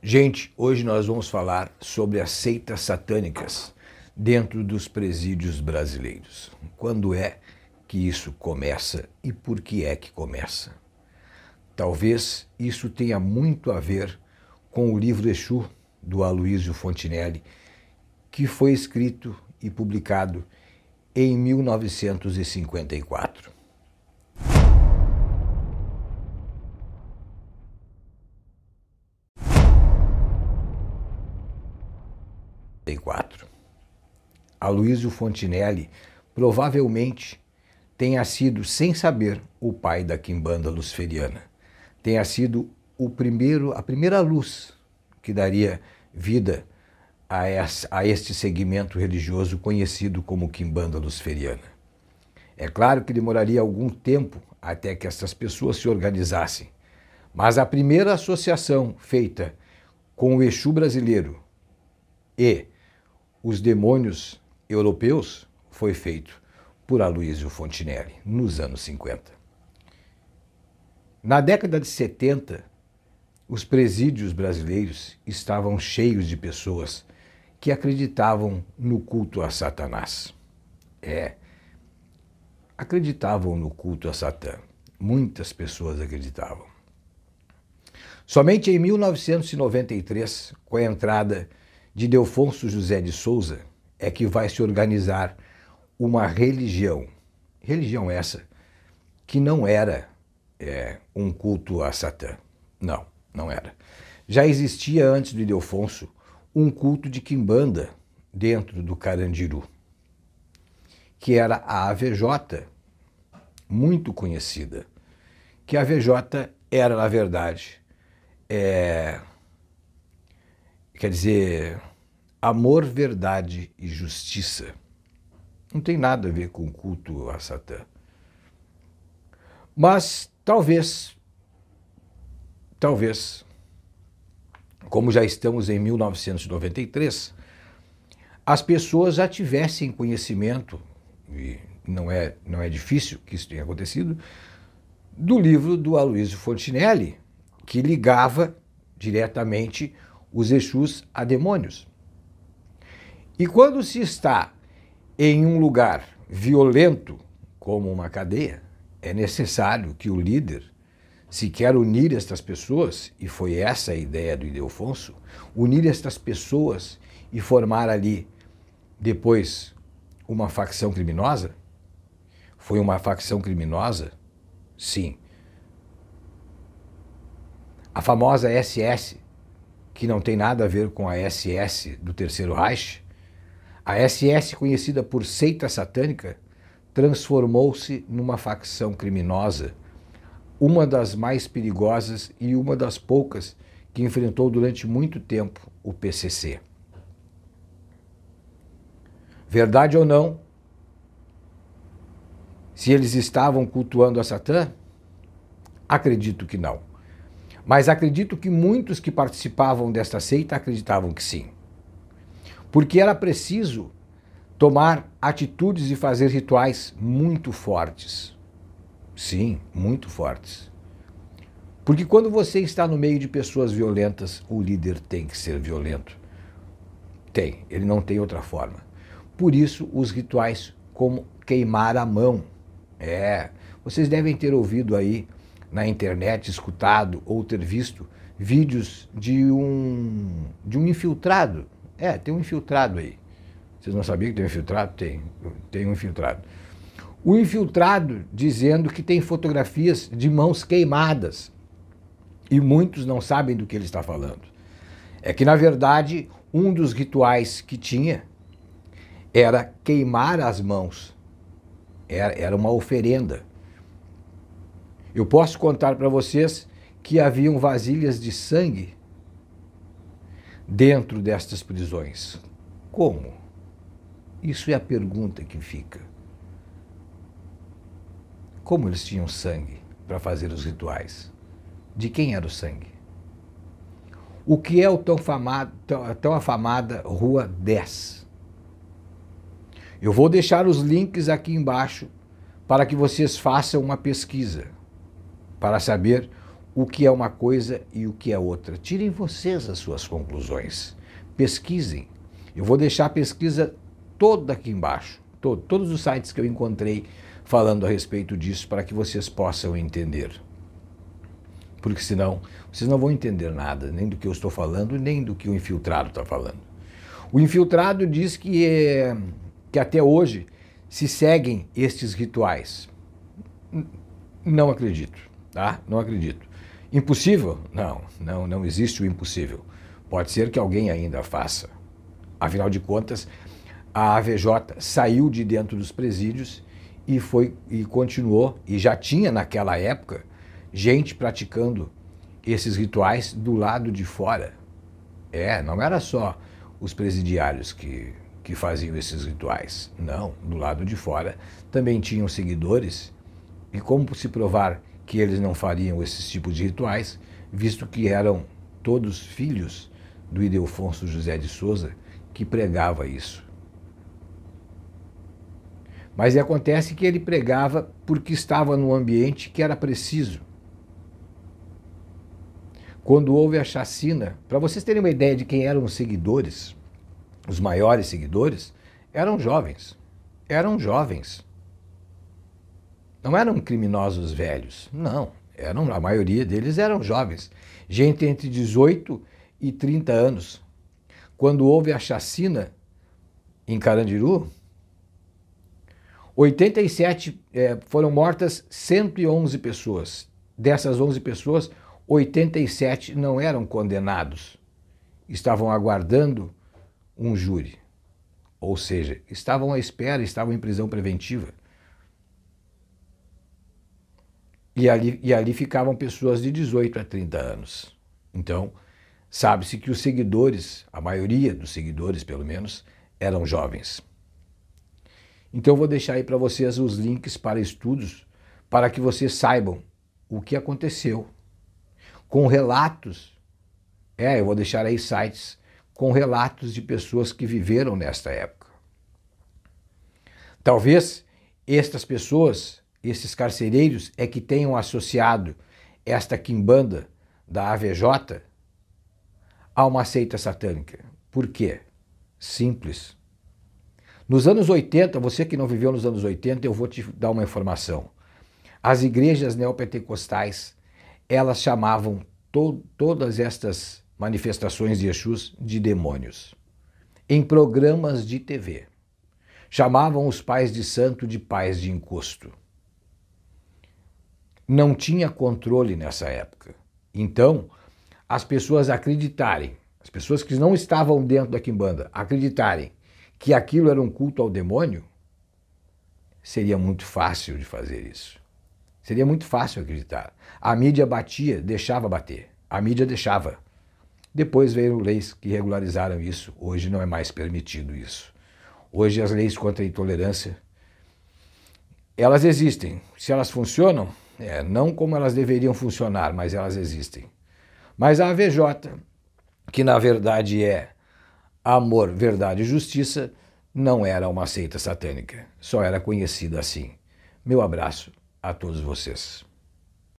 Gente, hoje nós vamos falar sobre as seitas satânicas dentro dos presídios brasileiros. Quando é que isso começa e por que é que começa? Talvez isso tenha muito a ver com o livro Exu, do Aloysio Fontinelli, que foi escrito e publicado em 1954. Aloysio Fontinelli provavelmente tenha sido, sem saber, o pai da quimbanda luciferiana. Tenha sido a primeira luz que daria vida a este segmento religioso conhecido como quimbanda luciferiana. É claro que demoraria algum tempo até que essas pessoas se organizassem, mas a primeira associação feita com o Exu brasileiro e os demônios europeus foi feito por Aloysio Fontinelli nos anos 50. Na década de 70, os presídios brasileiros estavam cheios de pessoas que acreditavam no culto a Satanás. Acreditavam no culto a Satã. Muitas pessoas acreditavam. Somente em 1993, com a entrada de Ildefonso José de Souza, é que vai se organizar uma religião. Religião essa que não era um culto a Satã. Não era. Já existia antes do Ildefonso um culto de quimbanda dentro do Carandiru, que era a AVJ, muito conhecida. Que a AVJ era, na verdade, quer dizer, amor, verdade e justiça. Não tem nada a ver com culto a Satã. Mas talvez, como já estamos em 1993, as pessoas já tivessem conhecimento, e não é difícil que isso tenha acontecido, do livro do Aloysio Fontinelli, que ligava diretamente os Exus a demônios. E quando se está em um lugar violento, como uma cadeia, é necessário que o líder, se quer unir estas pessoas, e foi essa a ideia do Ildefonso, unir estas pessoas e formar ali, depois, uma facção criminosa. Foi uma facção criminosa? Sim. A famosa SS, que não tem nada a ver com a SS do Terceiro Reich, a SS, conhecida por seita satânica, transformou-se numa facção criminosa, uma das mais perigosas e uma das poucas que enfrentou durante muito tempo o PCC. Verdade ou não, se eles estavam cultuando a Satã? Acredito que não. Mas acredito que muitos que participavam desta seita acreditavam que sim. Porque era preciso tomar atitudes e fazer rituais muito fortes. Sim, muito fortes. Porque quando você está no meio de pessoas violentas, o líder tem que ser violento. Ele não tem outra forma. Por isso, os rituais como queimar a mão. Vocês devem ter ouvido aí na internet, escutado ou ter visto vídeos de um infiltrado. Tem um infiltrado aí. Vocês não sabiam que tem um infiltrado? Tem um infiltrado. O infiltrado dizendo que tem fotografias de mãos queimadas. E muitos não sabem do que ele está falando. É que, na verdade, um dos rituais que tinha era queimar as mãos. Era uma oferenda. Eu posso contar para vocês que haviam vasilhas de sangue dentro destas prisões. Como? Isso é a pergunta que fica. Como eles tinham sangue para fazer os rituais? De quem era o sangue? O que é a tão afamada Rua 10? Eu vou deixar os links aqui embaixo para que vocês façam uma pesquisa para saber o que é uma coisa e o que é outra. Tirem vocês as suas conclusões. Pesquisem. Eu vou deixar a pesquisa toda aqui embaixo. Todos os sites que eu encontrei falando a respeito disso para que vocês possam entender. Porque senão vocês não vão entender nada, nem do que eu estou falando, nem do que o infiltrado está falando. O infiltrado diz que até hoje se seguem estes rituais. Não acredito, tá? Não acredito. Impossível? Não existe o impossível. Pode ser que alguém ainda faça. Afinal de contas, a AVJ saiu de dentro dos presídios e continuou, e já tinha naquela época gente praticando esses rituais do lado de fora. Não era só os presidiários que faziam esses rituais. Não, do lado de fora também tinham seguidores. E como se provar que eles não fariam esses tipos de rituais, visto que eram todos filhos do Ildefonso José de Souza que pregava isso. Mas acontece que ele pregava porque estava num ambiente que era preciso. Quando houve a chacina, para vocês terem uma ideia de quem eram os seguidores, os maiores seguidores, eram jovens. Eram jovens. Não eram criminosos velhos, não. A maioria deles eram jovens. Gente entre 18 e 30 anos. Quando houve a chacina em Carandiru, 87 foram mortas 111 pessoas. Dessas 11 pessoas, 87 não eram condenados. Estavam aguardando um júri. Ou seja, estavam à espera, estavam em prisão preventiva. E ali ficavam pessoas de 18 a 30 anos. Então, sabe-se que os seguidores, a maioria dos seguidores pelo menos, eram jovens. Então vou deixar aí para vocês os links para estudos, para que vocês saibam o que aconteceu. Com relatos, eu vou deixar aí sites com relatos de pessoas que viveram nesta época. Talvez estas pessoas, esses carcereiros, é que tenham associado esta quimbanda da AVJ a uma seita satânica. Por quê? Simples. Nos anos 80, você que não viveu nos anos 80, eu vou te dar uma informação. As igrejas neopentecostais, elas chamavam todas estas manifestações de Exus de demônios. Em programas de TV. Chamavam os pais de santo de pais de encosto. Não tinha controle nessa época. Então, as pessoas acreditarem, as pessoas que não estavam dentro da quimbanda, acreditarem que aquilo era um culto ao demônio, seria muito fácil de fazer isso. Seria muito fácil acreditar. A mídia batia, deixava bater. A mídia deixava. Depois veio leis que regularizaram isso. Hoje não é mais permitido isso. Hoje as leis contra a intolerância, elas existem. Se elas funcionam, não como elas deveriam funcionar, mas elas existem. Mas a AVJ, que na verdade é amor, verdade e justiça, não era uma seita satânica. Só era conhecida assim. Meu abraço a todos vocês.